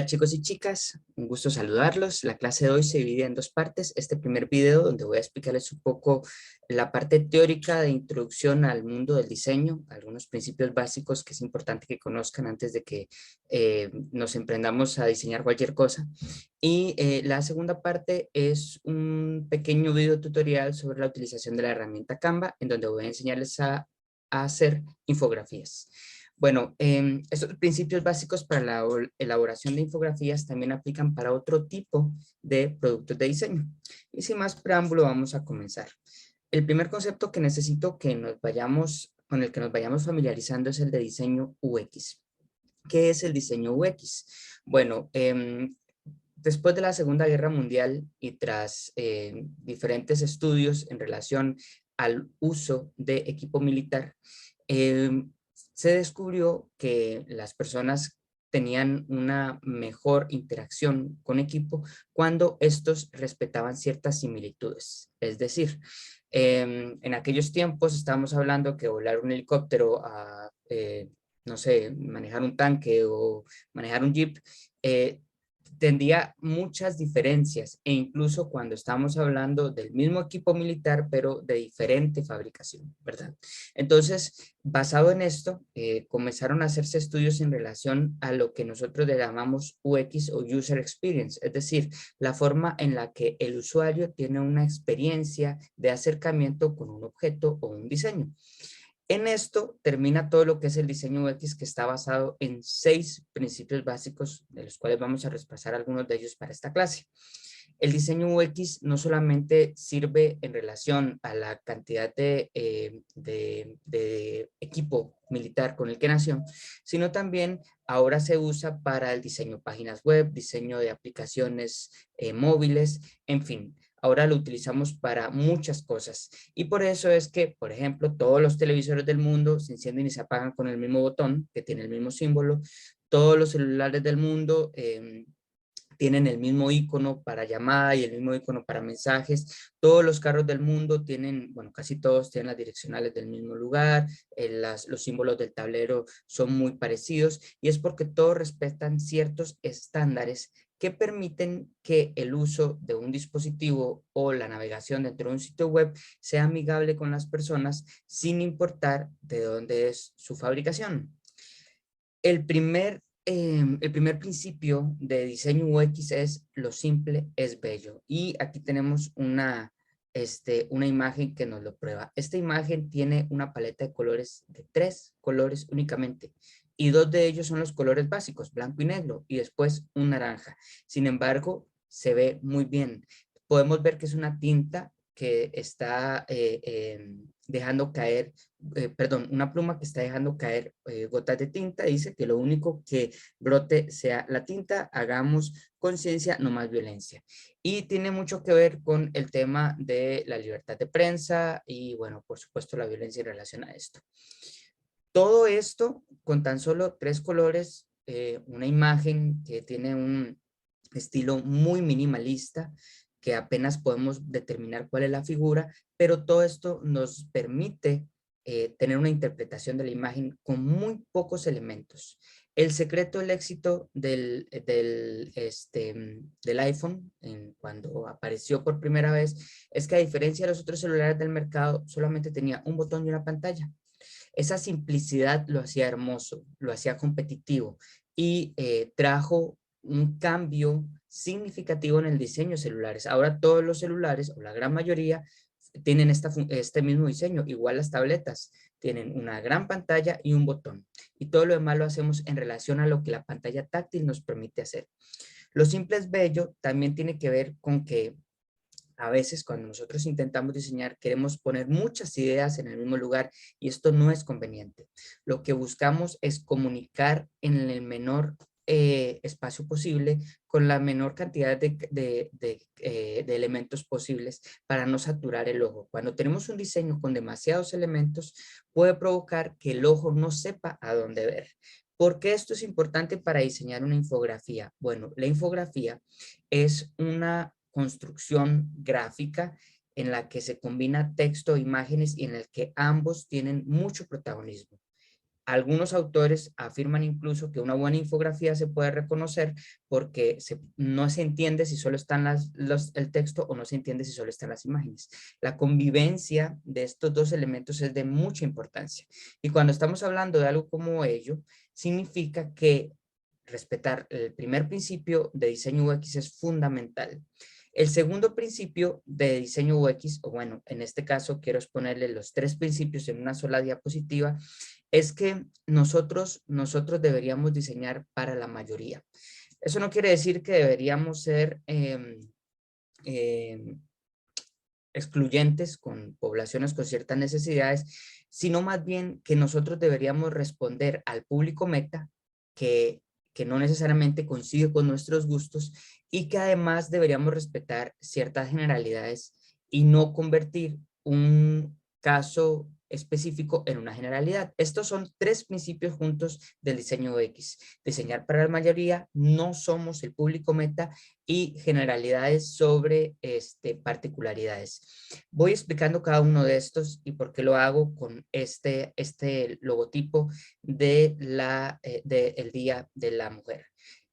Hola chicos y chicas, un gusto saludarlos. La clase de hoy se divide en dos partes. Este primer video donde voy a explicarles un poco la parte teórica de introducción al mundo del diseño, algunos principios básicos que es importante que conozcan antes de que nos emprendamos a diseñar cualquier cosa. Y la segunda parte es un pequeño video tutorial sobre la utilización de la herramienta Canva, en donde voy a enseñarles a hacer infografías. Bueno, estos principios básicos para la elaboración de infografías también aplican para otro tipo de productos de diseño. Y sin más preámbulo, vamos a comenzar. El primer concepto que necesito con el que nos vayamos familiarizando es el de diseño UX. ¿Qué es el diseño UX? Bueno, después de la Segunda Guerra Mundial y tras diferentes estudios en relación al uso de equipo militar, se descubrió que las personas tenían una mejor interacción con equipo cuando estos respetaban ciertas similitudes. Es decir, en aquellos tiempos estábamos hablando que volar un helicóptero a, no sé, manejar un tanque o manejar un jeep, tendría muchas diferencias e incluso cuando estamos hablando del mismo equipo militar pero de diferente fabricación, ¿verdad? Entonces, basado en esto, comenzaron a hacerse estudios en relación a lo que nosotros le llamamos UX o User Experience, es decir, la forma en la que el usuario tiene una experiencia de acercamiento con un objeto o un diseño. En esto termina todo lo que es el diseño UX, que está basado en 6 principios básicos, de los cuales vamos a repasar algunos de ellos para esta clase. El diseño UX no solamente sirve en relación a la cantidad de equipo militar con el que nació, sino también ahora se usa para el diseño de páginas web, diseño de aplicaciones móviles, en fin. Ahora lo utilizamos para muchas cosas y por eso es que, por ejemplo, todos los televisores del mundo se encienden y se apagan con el mismo botón, que tiene el mismo símbolo. Todos los celulares del mundo tienen el mismo icono para llamada y el mismo icono para mensajes. Todos los carros del mundo tienen, bueno, casi todos tienen las direccionales del mismo lugar, los símbolos del tablero son muy parecidos y es porque todos respetan ciertos estándares que permiten que el uso de un dispositivo o la navegación dentro de un sitio web sea amigable con las personas sin importar de dónde es su fabricación. El primer principio de diseño UX es lo simple es bello. Y aquí tenemos una imagen que nos lo prueba. Esta imagen tiene una paleta de colores de 3 colores únicamente. Y 2 de ellos son los colores básicos, blanco y negro, y después un naranja. Sin embargo, se ve muy bien. Podemos ver que es una tinta que está dejando caer perdón, una pluma que está dejando caer gotas de tinta. Dice que lo único que brote sea la tinta, hagamos conciencia, no más violencia. Y tiene mucho que ver con el tema de la libertad de prensa y, bueno, por supuesto, la violencia en relación a esto. Todo esto con tan solo 3 colores, una imagen que tiene un estilo muy minimalista, que apenas podemos determinar cuál es la figura, pero todo esto nos permite tener una interpretación de la imagen con muy pocos elementos. El secreto del éxito del iPhone, cuando apareció por primera vez, es que a diferencia de los otros celulares del mercado, solamente tenía un botón y una pantalla. Esa simplicidad lo hacía hermoso, lo hacía competitivo y trajo un cambio significativo en el diseño de celulares. Ahora todos los celulares, o la gran mayoría, tienen este mismo diseño. Igual las tabletas tienen una gran pantalla y un botón. Y todo lo demás lo hacemos en relación a lo que la pantalla táctil nos permite hacer. Lo simple es bello también tiene que ver con que a veces cuando nosotros intentamos diseñar queremos poner muchas ideas en el mismo lugar y esto no es conveniente. Lo que buscamos es comunicar en el menor espacio posible con la menor cantidad de elementos posibles para no saturar el ojo. Cuando tenemos un diseño con demasiados elementos puede provocar que el ojo no sepa a dónde ver. ¿Por qué esto es importante para diseñar una infografía? Bueno, la infografía es una construcción gráfica en la que se combina texto e imágenes y en el que ambos tienen mucho protagonismo. Algunos autores afirman incluso que una buena infografía se puede reconocer porque no se entiende si solo están el texto o no se entiende si solo están las imágenes. La convivencia de estos dos elementos es de mucha importancia. Y cuando estamos hablando de algo como ello, significa que respetar el primer principio de diseño UX es fundamental. El segundo principio de diseño UX, o bueno, en este caso quiero exponerle los 3 principios en una sola diapositiva, es que nosotros deberíamos diseñar para la mayoría. Eso no quiere decir que deberíamos ser excluyentes con poblaciones con ciertas necesidades, sino más bien que nosotros deberíamos responder al público meta que no necesariamente coincide con nuestros gustos y que además deberíamos respetar ciertas generalidades y no convertir un caso específico en una generalidad. Estos son 3 principios juntos del diseño UX. Diseñar para la mayoría, no somos el público meta y generalidades sobre particularidades. Voy explicando cada uno de estos y por qué lo hago con este logotipo de del Día de la Mujer.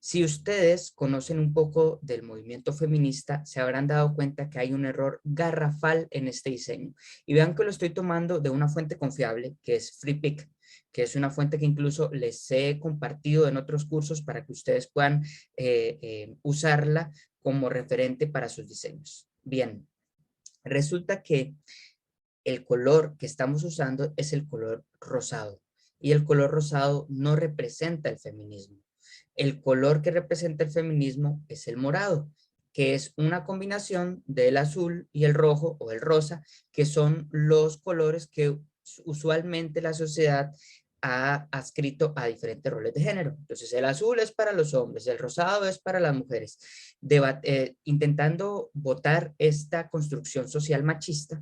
Si ustedes conocen un poco del movimiento feminista, se habrán dado cuenta que hay un error garrafal en este diseño. Y vean que lo estoy tomando de una fuente confiable, que es FreePic, que es una fuente que incluso les he compartido en otros cursos para que ustedes puedan usarla como referente para sus diseños. Bien, resulta que el color que estamos usando es el color rosado y el color rosado no representa el feminismo. El color que representa el feminismo es el morado, que es una combinación del azul y el rojo o el rosa, que son los colores que usualmente la sociedad ha adscrito a diferentes roles de género. Entonces el azul es para los hombres, el rosado es para las mujeres. Intentando votar esta construcción social machista,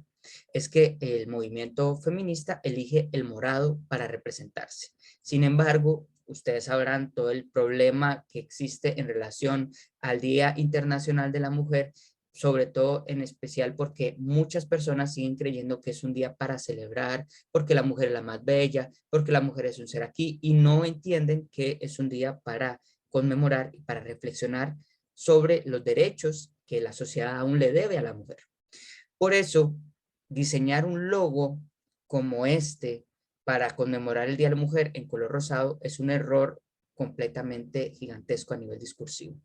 es que el movimiento feminista elige el morado para representarse. Sin embargo, ustedes sabrán todo el problema que existe en relación al Día Internacional de la Mujer, sobre todo en especial porque muchas personas siguen creyendo que es un día para celebrar, porque la mujer es la más bella, porque la mujer es un ser aquí, y no entienden que es un día para conmemorar y para reflexionar sobre los derechos que la sociedad aún le debe a la mujer. Por eso, diseñar un logo como este para conmemorar el Día de la Mujer en color rosado es un error completamente gigantesco a nivel discursivo.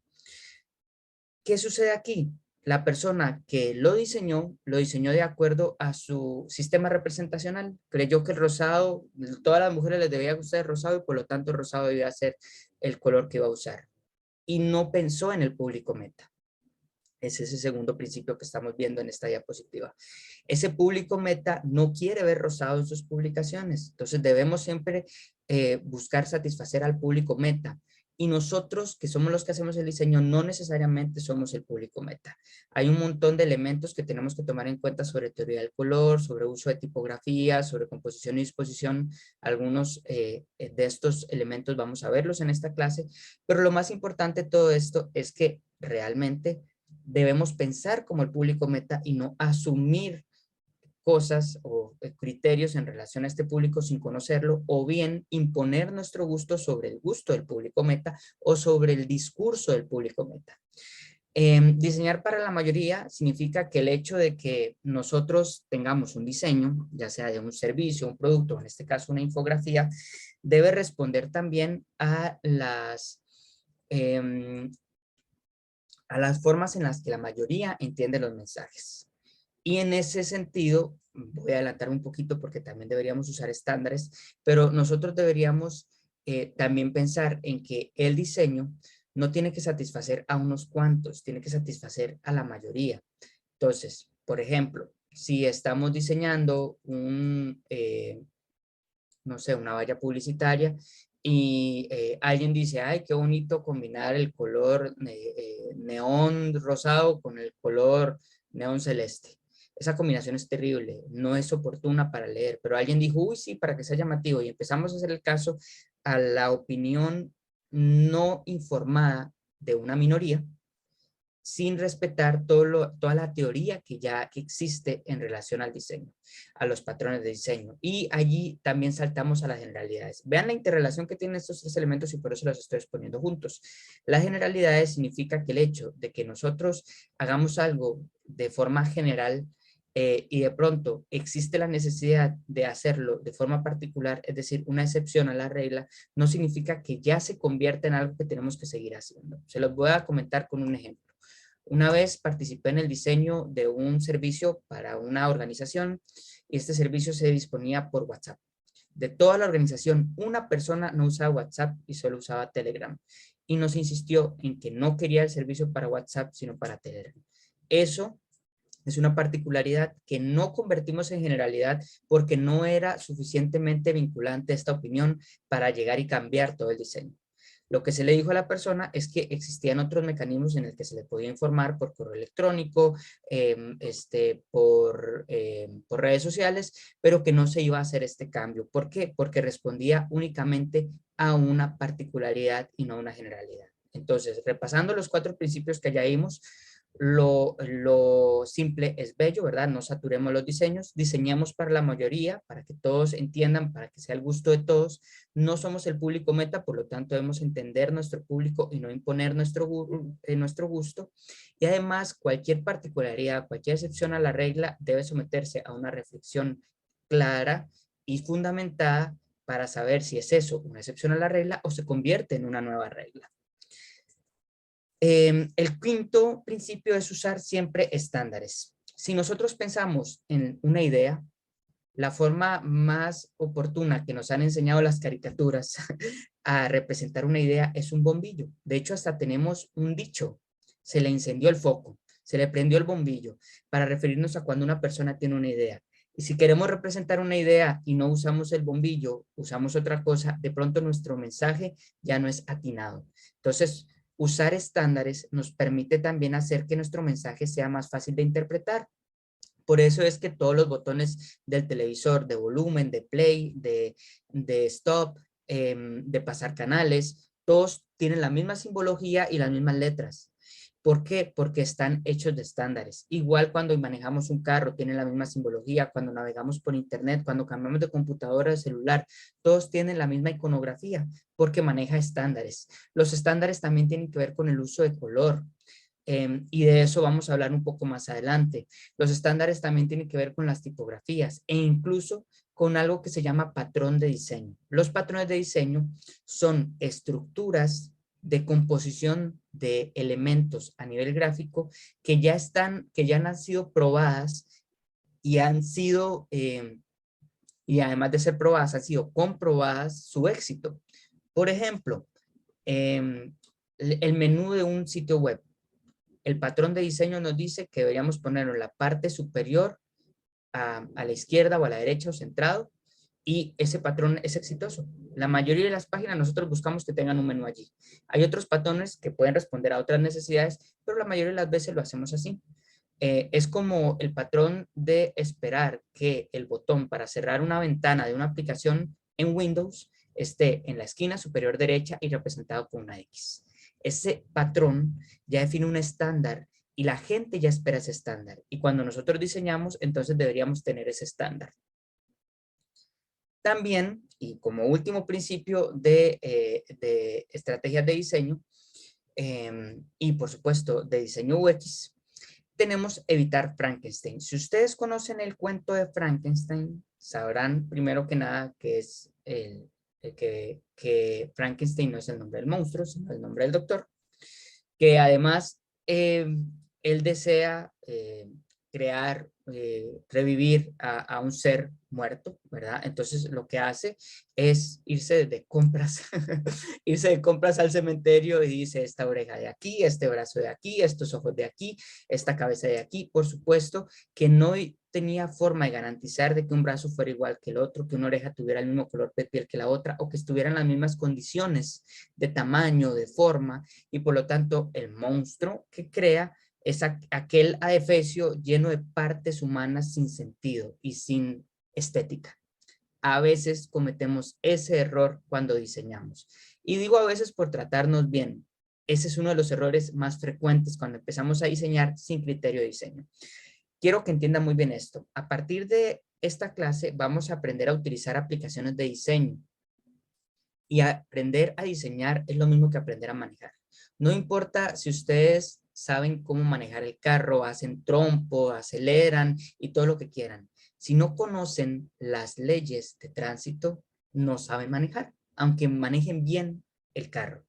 ¿Qué sucede aquí? La persona que lo diseñó de acuerdo a su sistema representacional. Creyó que el rosado, todas las mujeres les debía gustar el rosado y por lo tanto el rosado debía ser el color que iba a usar. Y no pensó en el público meta. Es ese segundo principio que estamos viendo en esta diapositiva. Ese público meta no quiere ver rosado en sus publicaciones. Entonces debemos siempre buscar satisfacer al público meta. Y nosotros, que somos los que hacemos el diseño, no necesariamente somos el público meta. Hay un montón de elementos que tenemos que tomar en cuenta sobre teoría del color, sobre uso de tipografía, sobre composición y disposición. Algunos de estos elementos vamos a verlos en esta clase, pero lo más importante de todo esto es que realmente debemos pensar como el público meta y no asumir cosas o criterios en relación a este público sin conocerlo, o bien imponer nuestro gusto sobre el gusto del público meta o sobre el discurso del público meta. Diseñar para la mayoría significa que el hecho de que nosotros tengamos un diseño, ya sea de un servicio, un producto, en este caso una infografía, debe responder también a las formas en las que la mayoría entiende los mensajes. Y en ese sentido, voy a adelantar un poquito porque también deberíamos usar estándares, pero nosotros deberíamos también pensar en que el diseño no tiene que satisfacer a unos cuantos, tiene que satisfacer a la mayoría. Entonces, por ejemplo, si estamos diseñando no sé, una valla publicitaria y alguien dice, ay, qué bonito combinar el color neón rosado con el color neón celeste. Esa combinación es terrible, no es oportuna para leer, pero alguien dijo, uy, sí, para que sea llamativo, y empezamos a hacer el caso a la opinión no informada de una minoría, sin respetar toda la teoría que existe en relación al diseño, a los patrones de diseño. Y allí también saltamos a las generalidades. Vean la interrelación que tienen estos tres elementos y por eso los estoy exponiendo juntos. Las generalidades significa que el hecho de que nosotros hagamos algo de forma general y de pronto existe la necesidad de hacerlo de forma particular, es decir, una excepción a la regla, no significa que ya se convierta en algo que tenemos que seguir haciendo. Se los voy a comentar con un ejemplo. Una vez participé en el diseño de un servicio para una organización y este servicio se disponía por WhatsApp. De toda la organización, una persona no usaba WhatsApp y solo usaba Telegram. Y nos insistió en que no quería el servicio para WhatsApp, sino para Telegram. Eso es una particularidad que no convertimos en generalidad porque no era suficientemente vinculante esta opinión para llegar y cambiar todo el diseño. Lo que se le dijo a la persona es que existían otros mecanismos en el que se le podía informar por correo electrónico, por redes sociales, pero que no se iba a hacer este cambio. ¿Por qué? Porque respondía únicamente a una particularidad y no a una generalidad. Entonces, repasando los 4 principios que ya vimos, lo simple es bello, ¿verdad? No saturemos los diseños, diseñemos para la mayoría, para que todos entiendan, para que sea el gusto de todos. No somos el público meta, por lo tanto debemos entender nuestro público y no imponer nuestro gusto. Y además, cualquier particularidad, cualquier excepción a la regla debe someterse a una reflexión clara y fundamentada para saber si es eso una excepción a la regla o se convierte en una nueva regla. El quinto principio es usar siempre estándares. Si nosotros pensamos en una idea, la forma más oportuna que nos han enseñado las caricaturas a representar una idea es un bombillo. De hecho, hasta tenemos un dicho: se le incendió el foco, se le prendió el bombillo, para referirnos a cuando una persona tiene una idea. Y si queremos representar una idea y no usamos el bombillo, usamos otra cosa, de pronto nuestro mensaje ya no es atinado. Entonces, usar estándares nos permite también hacer que nuestro mensaje sea más fácil de interpretar. Por eso es que todos los botones del televisor, de volumen, de play, de stop, de pasar canales, todos tienen la misma simbología y las mismas letras. ¿Por qué? Porque están hechos de estándares. Igual cuando manejamos un carro, tienen la misma simbología. Cuando navegamos por internet, cuando cambiamos de computadora a celular, todos tienen la misma iconografía porque maneja estándares. Los estándares también tienen que ver con el uso de color. Y de eso vamos a hablar un poco más adelante. Los estándares también tienen que ver con las tipografías e incluso con algo que se llama patrón de diseño. Los patrones de diseño son estructuras de composición de elementos a nivel gráfico que ya han sido probadas y han sido, y además de ser probadas, han sido comprobadas su éxito. Por ejemplo, el menú de un sitio web. El patrón de diseño nos dice que deberíamos ponerlo en la parte superior, a la izquierda o a la derecha o centrado, y ese patrón es exitoso. La mayoría de las páginas nosotros buscamos que tengan un menú allí. Hay otros patrones que pueden responder a otras necesidades, pero la mayoría de las veces lo hacemos así. Es como el patrón de esperar que el botón para cerrar una ventana de una aplicación en Windows esté en la esquina superior derecha y representado con una X. Ese patrón ya define un estándar y la gente ya espera ese estándar. Y cuando nosotros diseñamos, entonces deberíamos tener ese estándar. También, y como último principio de estrategias de diseño, y por supuesto de diseño UX, tenemos evitar Frankenstein. Si ustedes conocen el cuento de Frankenstein, sabrán primero que nada que es que Frankenstein no es el nombre del monstruo, sino el nombre del doctor, que además él desea crear, revivir a un ser muerto, ¿verdad? Entonces lo que hace es irse de compras, irse de compras al cementerio y dice: esta oreja de aquí, este brazo de aquí, estos ojos de aquí, esta cabeza de aquí. Por supuesto que no tenía forma de garantizar de que un brazo fuera igual que el otro, que una oreja tuviera el mismo color de piel que la otra, o que estuvieran las mismas condiciones de tamaño, de forma, y por lo tanto el monstruo que crea es aquel adefesio lleno de partes humanas sin sentido y sin estética. A veces cometemos ese error cuando diseñamos. Y digo a veces por tratarnos bien. Ese es uno de los errores más frecuentes cuando empezamos a diseñar sin criterio de diseño. Quiero que entiendan muy bien esto. A partir de esta clase vamos a aprender a utilizar aplicaciones de diseño. Y aprender a diseñar es lo mismo que aprender a manejar. No importa si ustedes saben cómo manejar el carro, hacen trompo, aceleran y todo lo que quieran. Si no conocen las leyes de tránsito, no saben manejar, aunque manejen bien el carro.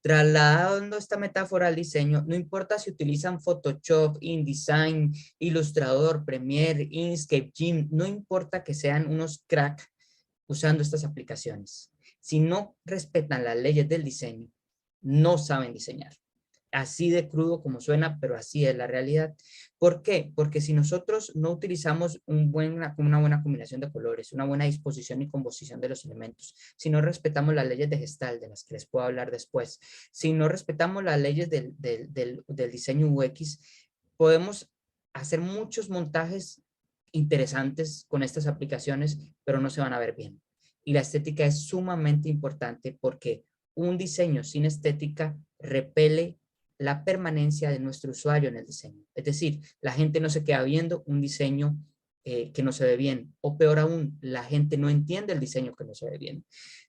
Trasladando esta metáfora al diseño, no importa si utilizan Photoshop, InDesign, Illustrator, Premiere, Inkscape, GIMP, no importa que sean unos crack usando estas aplicaciones. Si no respetan las leyes del diseño, no saben diseñar. Así de crudo como suena, pero así es la realidad. ¿Por qué? Porque si nosotros no utilizamos una buena combinación de colores, una buena disposición y composición de los elementos, si no respetamos las leyes de Gestalt, de las que les puedo hablar después, si no respetamos las leyes del diseño UX, podemos hacer muchos montajes interesantes con estas aplicaciones, pero no se van a ver bien. Y la estética es sumamente importante porque un diseño sin estética repele la permanencia de nuestro usuario en el diseño. Es decir, la gente no se queda viendo un diseño que no se ve bien, o peor aún, la gente no entiende el diseño que no se ve bien.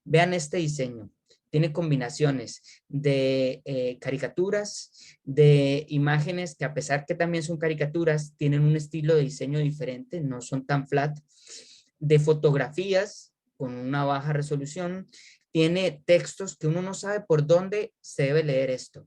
Vean este diseño. Tiene combinaciones de caricaturas, de imágenes que a pesar que también son caricaturas, tienen un estilo de diseño diferente, no son tan flat, de fotografías con una baja resolución, tiene textos que uno no sabe por dónde se debe leer esto.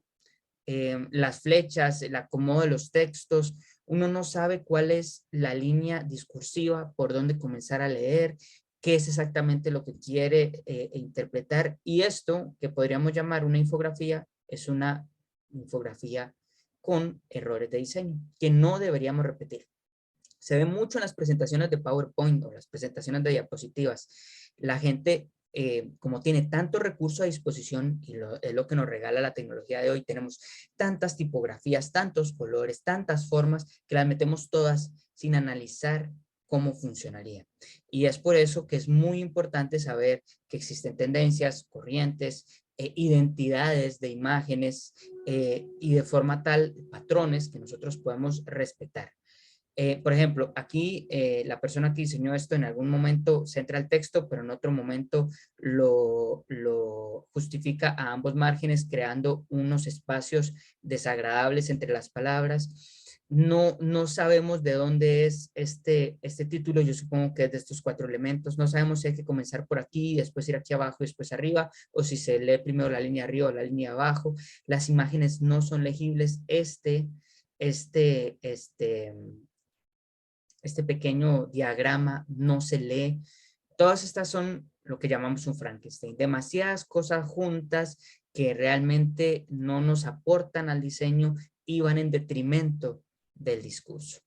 Las flechas, el acomodo de los textos, uno no sabe cuál es la línea discursiva, por dónde comenzar a leer, qué es exactamente lo que quiere interpretar. Y esto, que podríamos llamar una infografía, es una infografía con errores de diseño, que no deberíamos repetir. Se ve mucho en las presentaciones de PowerPoint o las presentaciones de diapositivas. La gente, como tiene tanto recurso a disposición, y es lo que nos regala la tecnología de hoy, tenemos tantas tipografías, tantos colores, tantas formas, que las metemos todas sin analizar cómo funcionaría. Y es por eso que es muy importante saber que existen tendencias, corrientes, identidades de imágenes y de forma tal, patrones que nosotros podemos respetar. Por ejemplo, aquí la persona que diseñó esto en algún momento centra el texto, pero en otro momento lo justifica a ambos márgenes, creando unos espacios desagradables entre las palabras. No sabemos de dónde es este título, yo supongo que es de estos 4 elementos. No sabemos si hay que comenzar por aquí, después ir aquí abajo y después arriba, o si se lee primero la línea arriba o la línea abajo. Las imágenes no son legibles. Este pequeño diagrama no se lee. Todas estas son lo que llamamos un Frankenstein, demasiadas cosas juntas que realmente no nos aportan al diseño y van en detrimento del discurso.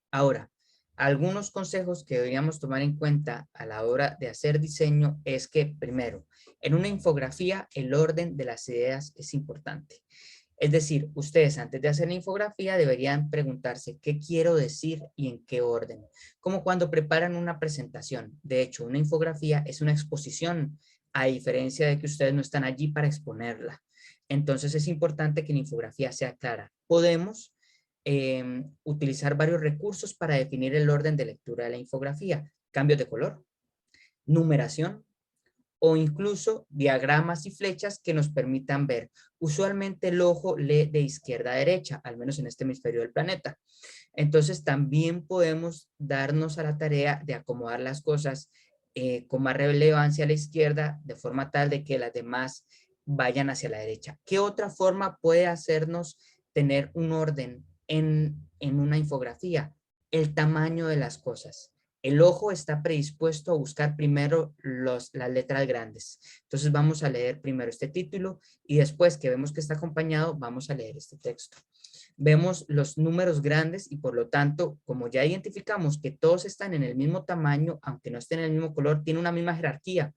Ahora, algunos consejos que deberíamos tomar en cuenta a la hora de hacer diseño es que, primero, en una infografía el orden de las ideas es importante. Es decir, ustedes antes de hacer la infografía deberían preguntarse qué quiero decir y en qué orden. Como cuando preparan una presentación. De hecho, una infografía es una exposición, a diferencia de que ustedes no están allí para exponerla. Entonces es importante que la infografía sea clara. Podemos utilizar varios recursos para definir el orden de lectura de la infografía. Cambios de color, numeración, o incluso diagramas y flechas que nos permitan ver. Usualmente el ojo lee de izquierda a derecha, al menos en este hemisferio del planeta. Entonces también podemos darnos a la tarea de acomodar las cosas con más relevancia a la izquierda, de forma tal de que las demás vayan hacia la derecha. ¿Qué otra forma puede hacernos tener un orden en una infografía? El tamaño de las cosas. El ojo está predispuesto a buscar primero las letras grandes. Entonces vamos a leer primero este título y después que vemos que está acompañado, vamos a leer este texto. Vemos los números grandes y por lo tanto, como ya identificamos que todos están en el mismo tamaño, aunque no estén en el mismo color, tiene una misma jerarquía.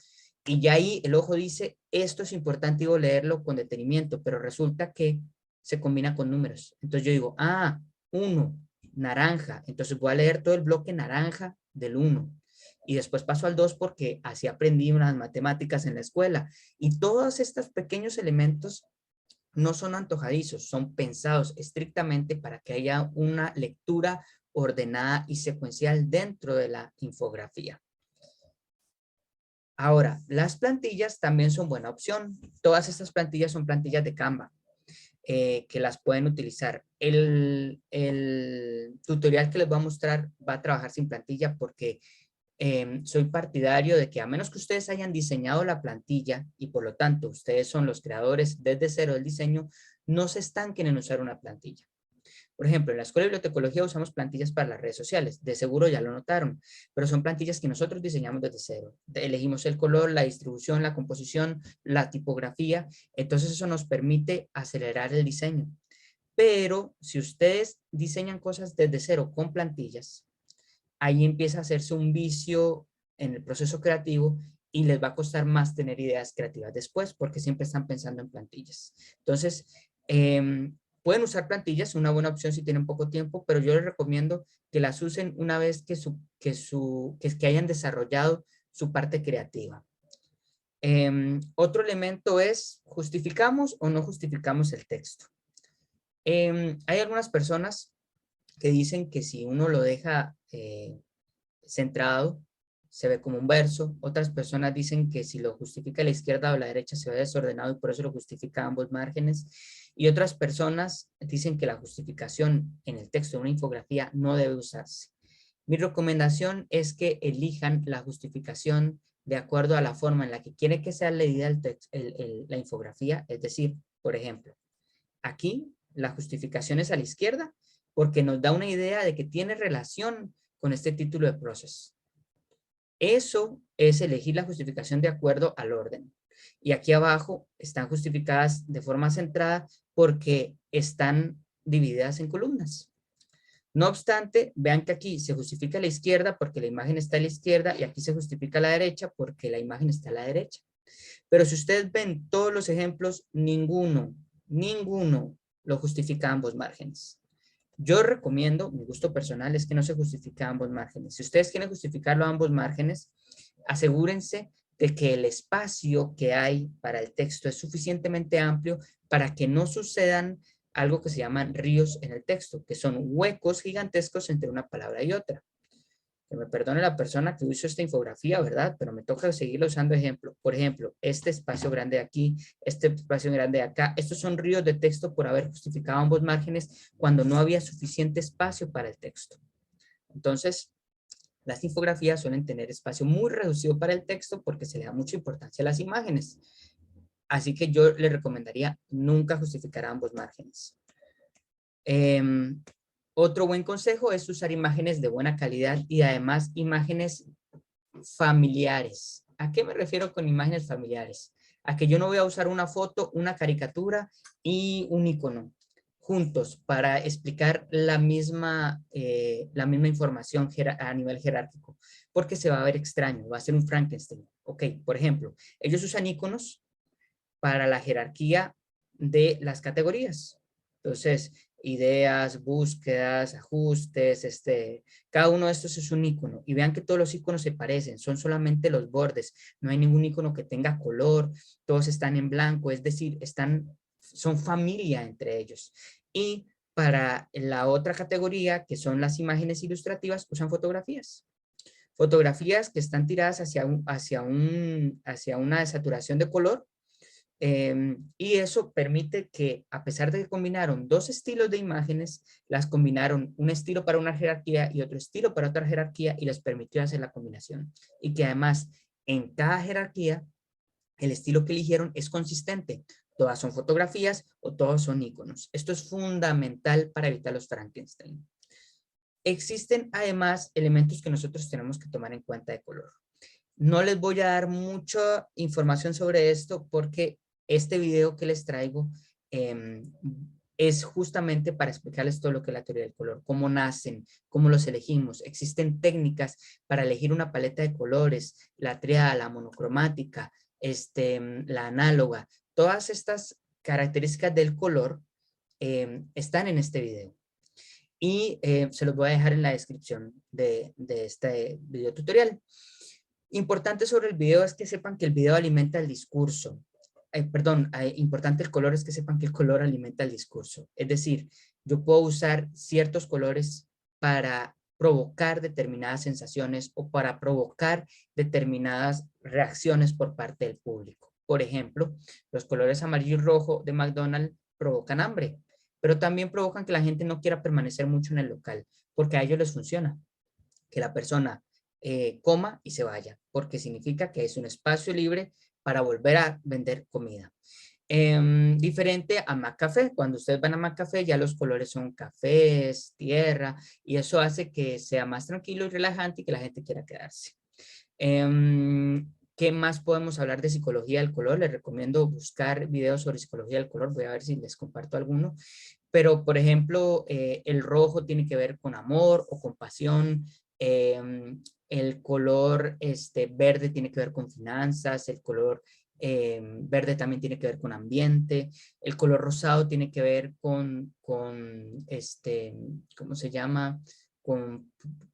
Y ya ahí el ojo dice, esto es importante, digo leerlo con detenimiento, pero resulta que se combina con números. Entonces yo digo, 1, naranja. Entonces voy a leer todo el bloque naranja del 1. Y después paso al 2 porque así aprendí unas matemáticas en la escuela. Y todos estos pequeños elementos no son antojadizos, son pensados estrictamente para que haya una lectura ordenada y secuencial dentro de la infografía. Ahora, las plantillas también son buena opción. Todas estas plantillas son plantillas de Canva, que las pueden utilizar. El tutorial que les voy a mostrar va a trabajar sin plantilla porque soy partidario de que a menos que ustedes hayan diseñado la plantilla y por lo tanto ustedes son los creadores desde cero del diseño, no se estanquen en usar una plantilla. Por ejemplo, en la Escuela de Bibliotecología usamos plantillas para las redes sociales, de seguro ya lo notaron, pero son plantillas que nosotros diseñamos desde cero. Elegimos el color, la distribución, la composición, la tipografía, entonces eso nos permite acelerar el diseño. Pero si ustedes diseñan cosas desde cero con plantillas, ahí empieza a hacerse un vicio en el proceso creativo y les va a costar más tener ideas creativas después porque siempre están pensando en plantillas. Entonces, pueden usar plantillas, una buena opción si tienen poco tiempo, pero yo les recomiendo que las usen una vez que hayan desarrollado su parte creativa. Otro elemento es, ¿justificamos o no justificamos el texto? Hay algunas personas que dicen que si uno lo deja centrado, se ve como un verso. Otras personas dicen que si lo justifica a la izquierda o a la derecha se ve desordenado y por eso lo justifica a ambos márgenes. Y otras personas dicen que la justificación en el texto de una infografía no debe usarse. Mi recomendación es que elijan la justificación de acuerdo a la forma en la que quiere que sea leída la infografía. Es decir, por ejemplo, aquí la justificación es a la izquierda porque nos da una idea de que tiene relación con este título de process. Eso es elegir la justificación de acuerdo al orden. Y aquí abajo están justificadas de forma centrada porque están divididas en columnas. No obstante, vean que aquí se justifica a la izquierda porque la imagen está a la izquierda y aquí se justifica a la derecha porque la imagen está a la derecha. Pero si ustedes ven todos los ejemplos, ninguno lo justifica a ambos márgenes. Yo recomiendo, mi gusto personal es que no se justifique a ambos márgenes. Si ustedes quieren justificarlo a ambos márgenes, asegúrense de que el espacio que hay para el texto es suficientemente amplio para que no sucedan algo que se llaman ríos en el texto, que son huecos gigantescos entre una palabra y otra. Que me perdone la persona que hizo esta infografía, ¿verdad? Pero me toca seguirlo usando ejemplo. Por ejemplo, este espacio grande de aquí, este espacio grande de acá, estos son ríos de texto por haber justificado ambos márgenes cuando no había suficiente espacio para el texto. Entonces, las infografías suelen tener espacio muy reducido para el texto porque se le da mucha importancia a las imágenes. Así que yo le recomendaría nunca justificar ambos márgenes. Otro buen consejo es usar imágenes de buena calidad y además imágenes familiares. ¿A qué me refiero con imágenes familiares? A que yo no voy a usar una foto, una caricatura y un icono juntos para explicar la misma información a nivel jerárquico, porque se va a ver extraño, va a ser un Frankenstein. Ok, por ejemplo, ellos usan iconos para la jerarquía de las categorías. Entonces, ideas, búsquedas, ajustes, cada uno de estos es un icono. Y vean que todos los iconos se parecen, son solamente los bordes. No hay ningún icono que tenga color, todos están en blanco, es decir, son familia entre ellos. Y para la otra categoría, que son las imágenes ilustrativas, usan fotografías. Fotografías que están tiradas hacia una desaturación de color, y eso permite que, a pesar de que combinaron dos estilos de imágenes, las combinaron un estilo para una jerarquía y otro estilo para otra jerarquía y les permitió hacer la combinación. Y que además, en cada jerarquía, el estilo que eligieron es consistente. Todas son fotografías o todos son iconos. Esto es fundamental para evitar los Frankenstein. Existen además elementos que nosotros tenemos que tomar en cuenta de color. No les voy a dar mucha información sobre esto porque este video que les traigo es justamente para explicarles todo lo que es la teoría del color, cómo nacen, cómo los elegimos. Existen técnicas para elegir una paleta de colores, la triada, la monocromática, la análoga. Todas estas características del color están en este video. Y se los voy a dejar en la descripción de este video tutorial. Importante sobre el video es que sepan que el video alimenta el discurso. importante el color es que sepan que el color alimenta el discurso. Es decir, yo puedo usar ciertos colores para provocar determinadas sensaciones o para provocar determinadas reacciones por parte del público. Por ejemplo, los colores amarillo y rojo de McDonald's provocan hambre, pero también provocan que la gente no quiera permanecer mucho en el local, porque a ellos les funciona que la persona coma y se vaya, porque significa que es un espacio libre para volver a vender comida. Diferente a McCafé, cuando ustedes van a McCafé ya los colores son cafés, tierra, y eso hace que sea más tranquilo y relajante y que la gente quiera quedarse. ¿Qué más podemos hablar de psicología del color? Les recomiendo buscar videos sobre psicología del color, voy a ver si les comparto alguno. Pero, por ejemplo, el rojo tiene que ver con amor o con pasión, el color verde tiene que ver con finanzas, el color verde también tiene que ver con ambiente, el color rosado tiene que ver ¿cómo se llama? Con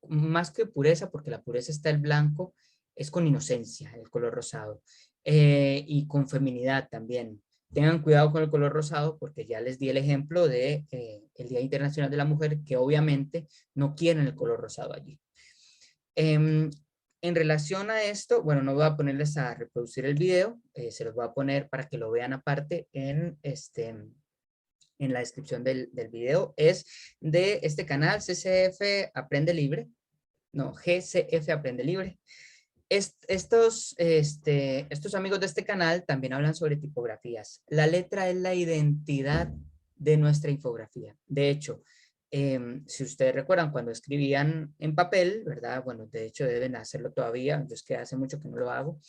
más que pureza, porque la pureza está el blanco, es con inocencia, el color rosado, y con feminidad también. Tengan cuidado con el color rosado porque ya les di el ejemplo de el Día Internacional de la Mujer, que obviamente no quieren el color rosado allí. En relación a esto, bueno, no voy a ponerles a reproducir el video, se los voy a poner para que lo vean aparte en la descripción del video. Es de este canal, CCF Aprende Libre, no, GCF Aprende Libre. Estos amigos de este canal también hablan sobre tipografías. La letra es la identidad de nuestra infografía. De hecho, si ustedes recuerdan cuando escribían en papel, ¿verdad? Bueno, de hecho deben hacerlo todavía, yo es que hace mucho que no lo hago.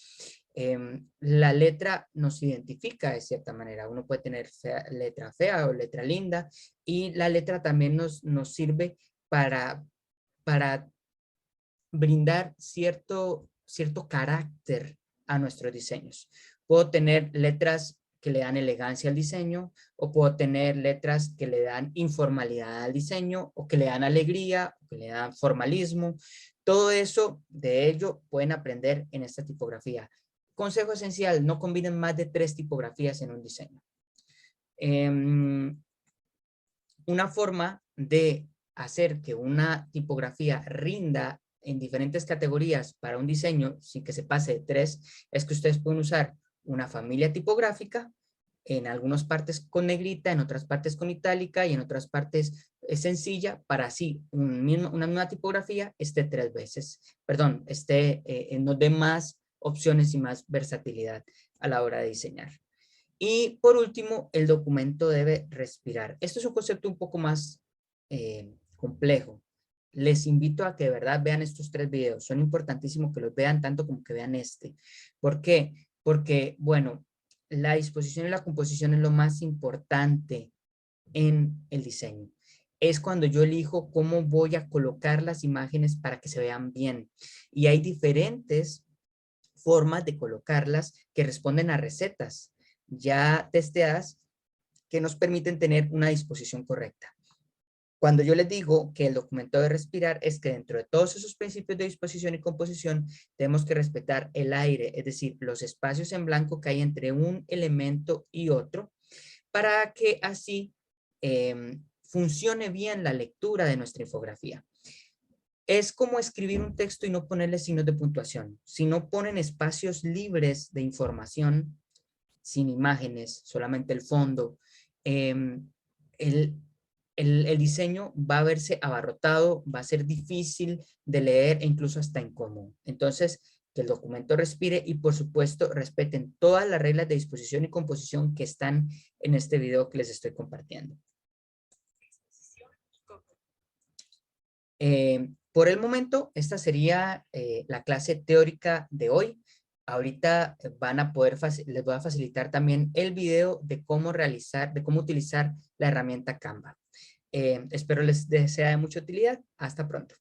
La letra nos identifica de cierta manera. Uno puede tener letra fea o letra linda, y la letra también nos sirve para brindar cierto carácter a nuestros diseños. Puedo tener letras que le dan elegancia al diseño, o puedo tener letras que le dan informalidad al diseño, o que le dan alegría, o que le dan formalismo. Todo eso, de ello, pueden aprender en esta tipografía. Consejo esencial: no combinen más de 3 tipografías en un diseño. Una forma de hacer que una tipografía rinda en diferentes categorías para un diseño sin que se pase de 3 es que ustedes pueden usar una familia tipográfica, en algunas partes con negrita, en otras partes con itálica y en otras partes sencilla, para así una misma tipografía esté 3 veces, perdón, nos dé más opciones y más versatilidad a la hora de diseñar. Y por último, el documento debe respirar. Esto es un concepto un poco más complejo. Les invito a que de verdad vean estos 3 videos. Son importantísimos que los vean tanto como que vean este. ¿Por qué? Porque, bueno, la disposición y la composición es lo más importante en el diseño. Es cuando yo elijo cómo voy a colocar las imágenes para que se vean bien. Y hay diferentes formas de colocarlas que responden a recetas ya testeadas que nos permiten tener una disposición correcta. Cuando yo les digo que el documento debe respirar, es que dentro de todos esos principios de disposición y composición tenemos que respetar el aire, es decir, los espacios en blanco que hay entre un elemento y otro, para que así funcione bien la lectura de nuestra infografía. Es como escribir un texto y no ponerle signos de puntuación. Si no ponen espacios libres de información, sin imágenes, solamente el fondo, el, el diseño va a verse abarrotado, va a ser difícil de leer e incluso hasta incómodo. Entonces, que el documento respire y, por supuesto, respeten todas las reglas de disposición y composición que están en este video que les estoy compartiendo. Por el momento, esta sería la clase teórica de hoy. Ahorita les voy a facilitar también el video de cómo utilizar la herramienta Canva. Espero les sea de mucha utilidad. Hasta pronto.